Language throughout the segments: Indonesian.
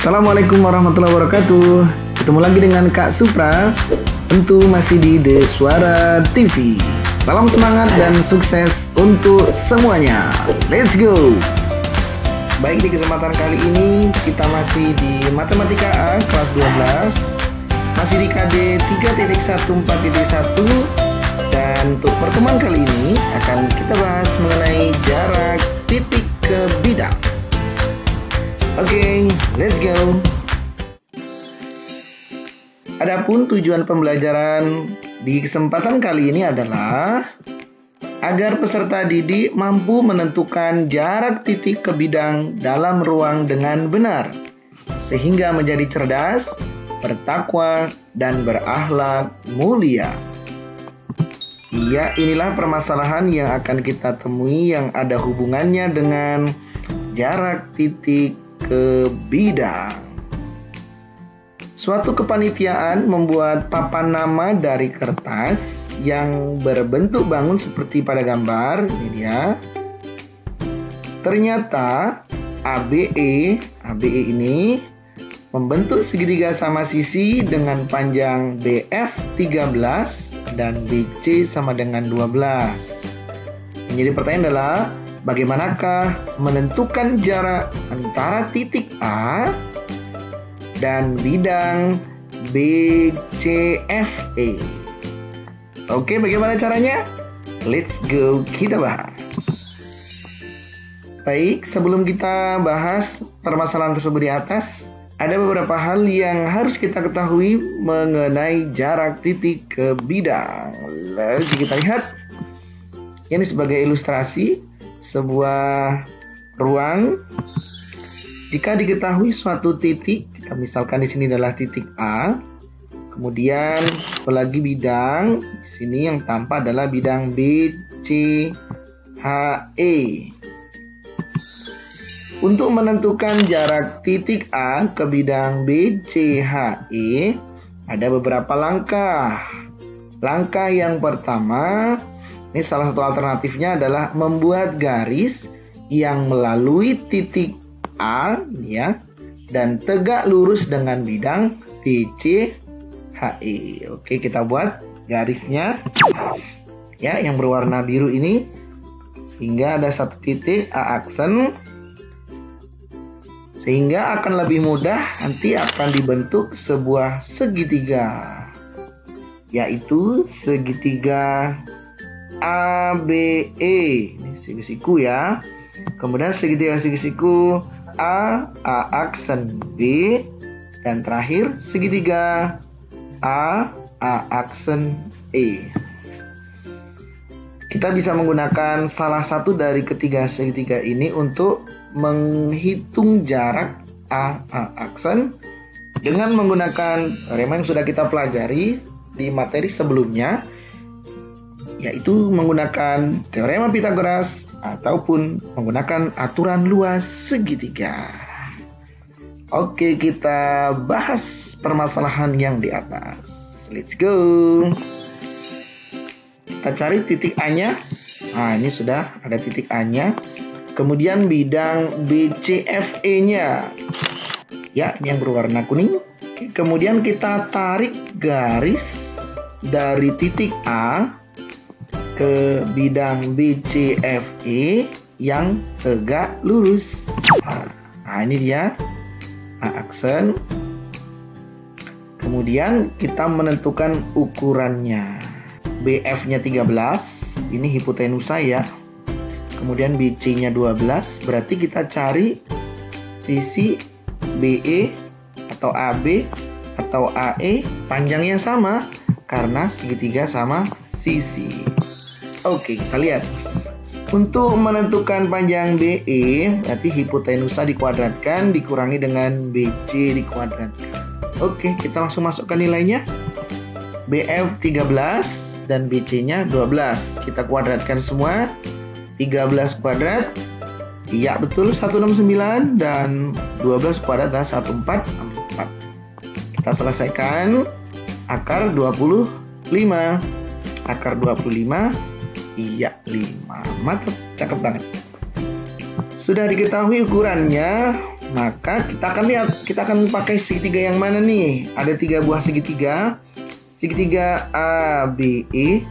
Assalamualaikum warahmatullahi wabarakatuh. Ketemu lagi dengan Kak Supra. Tentu masih di The Suara TV. Salam semangat dan sukses untuk semuanya. Let's go. Baik, di kesempatan kali ini kita masih di Matematika A kelas 12. Masih di KD 3.14.1. Dan untuk pertemuan kali ini akan kita bahas mengenai jarak titik ke bidang. Oke, let's go. Adapun tujuan pembelajaran di kesempatan kali ini adalah agar peserta didik mampu menentukan jarak titik ke bidang dalam ruang dengan benar, sehingga menjadi cerdas, bertakwa, dan berakhlak mulia. Ya, inilah permasalahan yang akan kita temui yang ada hubungannya dengan jarak titik ke bidang. Suatu kepanitiaan membuat papan nama dari kertas yang berbentuk bangun seperti pada gambar ini dia. Ternyata ABE ini membentuk segitiga sama sisi dengan panjang BF 13 dan BC sama dengan 12. Menjadi pertanyaan adalah bagaimanakah menentukan jarak antara titik A dan bidang BCFE? Oke, bagaimana caranya? Let's go, kita bahas. Baik, sebelum kita bahas permasalahan tersebut di atas, ada beberapa hal yang harus kita ketahui mengenai jarak titik ke bidang. Lalu kita lihat, ini sebagai ilustrasi sebuah ruang. Jika diketahui suatu titik, misalkan di sini adalah titik A, kemudian apalagi bidang, di sini yang tampak adalah bidang BCHE. Untuk menentukan jarak titik A ke bidang BCHE, ada beberapa langkah. Langkah yang pertama, ini salah satu alternatifnya adalah membuat garis yang melalui titik A ya, dan tegak lurus dengan bidang BCHE. Oke, kita buat garisnya ya, yang berwarna biru ini, sehingga ada satu titik A aksen, sehingga akan lebih mudah nanti akan dibentuk sebuah segitiga, yaitu segitiga ABE. Ini sisi-siku ya. Kemudian segitiga A aksen B, dan terakhir segitiga A aksen E. Kita bisa menggunakan salah satu dari ketiga segitiga ini untuk menghitung jarak A aksen dengan menggunakan teorema yang sudah kita pelajari di materi sebelumnya, yaitu menggunakan teorema Pythagoras ataupun menggunakan aturan luas segitiga. Oke, kita bahas permasalahan yang di atas. Let's go. Kita cari titik A-nya. Nah, ini sudah ada titik A-nya. Kemudian bidang BCFE-nya. Ya, ini yang berwarna kuning. Kemudian kita tarik garis dari titik A ke bidang BCFE yang tegak lurus. Nah, ini dia A aksen. Kemudian kita menentukan ukurannya. BF-nya 13, ini hipotenusa ya. Kemudian BC-nya 12, berarti kita cari sisi BE atau AB atau AE panjangnya sama karena segitiga sama sisi. Oke, kita lihat. Untuk menentukan panjang BE, berarti hipotenusa dikuadratkan dikurangi dengan BC dikuadratkan. Oke, kita langsung masukkan nilainya. BF 13 dan BC-nya 12. Kita kuadratkan semua. 13 kuadrat. Iya, betul, 169, dan 12 kuadrat adalah 144. Kita selesaikan. Akar 25. Akar 25. Iya, 5. Mantap, cakep banget. Sudah diketahui ukurannya, maka kita akan lihat kita akan pakai segitiga yang mana nih. Ada 3 buah segitiga. Segitiga ABE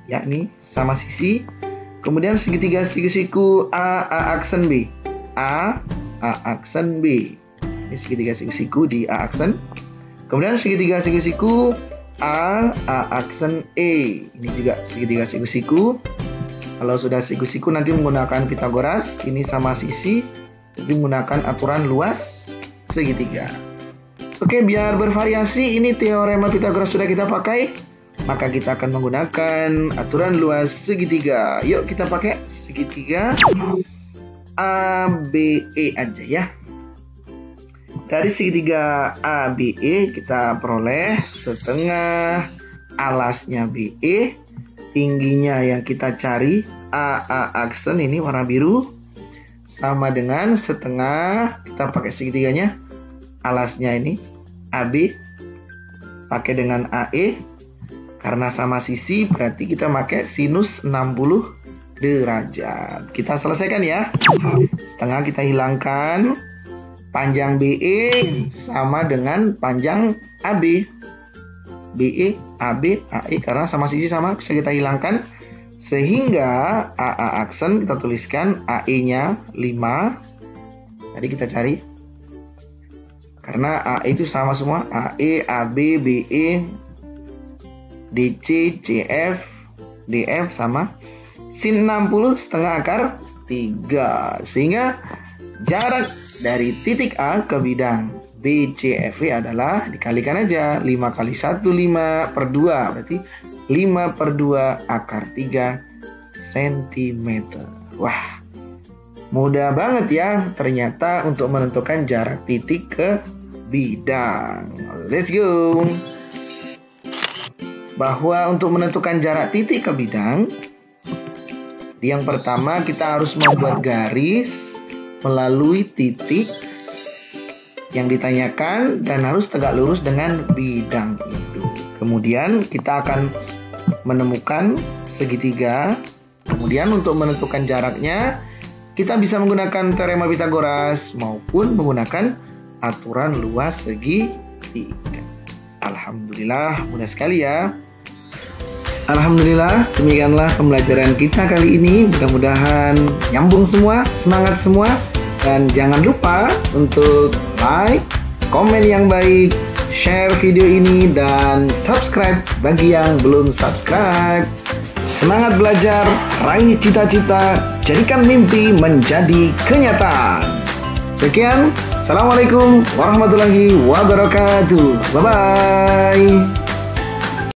yakni sama sisi. Kemudian segitiga siku A aksen B. A aksen B. Ini segitiga siku di A aksen. Kemudian segitiga siku A aksen E. Ini juga segitiga siku. Kalau sudah siku nanti menggunakan Pitagoras. Ini sama sisi. Jadi menggunakan aturan luas segitiga. Oke, biar bervariasi, ini teorema Pitagoras sudah kita pakai. Maka kita akan menggunakan aturan luas segitiga. Yuk kita pakai segitiga ABE aja ya. Dari segitiga ABE kita peroleh setengah alasnya BE. Tingginya yang kita cari AA aksen ini warna biru. Sama dengan setengah, kita pakai segitiganya. Alasnya ini AB pakai dengan AE, karena sama sisi berarti kita pakai sinus 60 derajat. Kita selesaikan ya. Setengah kita hilangkan. Panjang BE sama dengan panjang AB. BE, AB, AE karena sama sisi sama, bisa kita hilangkan. Sehingga AA aksen kita tuliskan AE-nya 5. Tadi kita cari. Karena AE itu sama semua, AE, AB, BE, DC, CF, DF sama. Sin 60 setengah akar 3. Sehingga jarak dari titik A ke bidang BCFE adalah, dikalikan aja, 5 kali 1, 5 per 2. Berarti 5 per 2 akar 3 cm. Wah, mudah banget ya ternyata untuk menentukan jarak titik ke bidang. Let's go. Bahwa untuk menentukan jarak titik ke bidang, yang pertama kita harus membuat garis melalui titik yang ditanyakan dan harus tegak lurus dengan bidang itu. Kemudian kita akan menemukan segitiga. Kemudian untuk menentukan jaraknya, kita bisa menggunakan teorema Pitagoras maupun menggunakan aturan luas segitiga. Alhamdulillah, mudah sekali ya. Alhamdulillah, demikianlah pembelajaran kita kali ini. Mudah-mudahan nyambung semua, semangat semua. Dan jangan lupa untuk like, komen yang baik, share video ini, dan subscribe bagi yang belum subscribe. Semangat belajar, raih cita-cita, jadikan mimpi menjadi kenyataan. Sekian, Assalamualaikum warahmatullahi wabarakatuh. Bye-bye.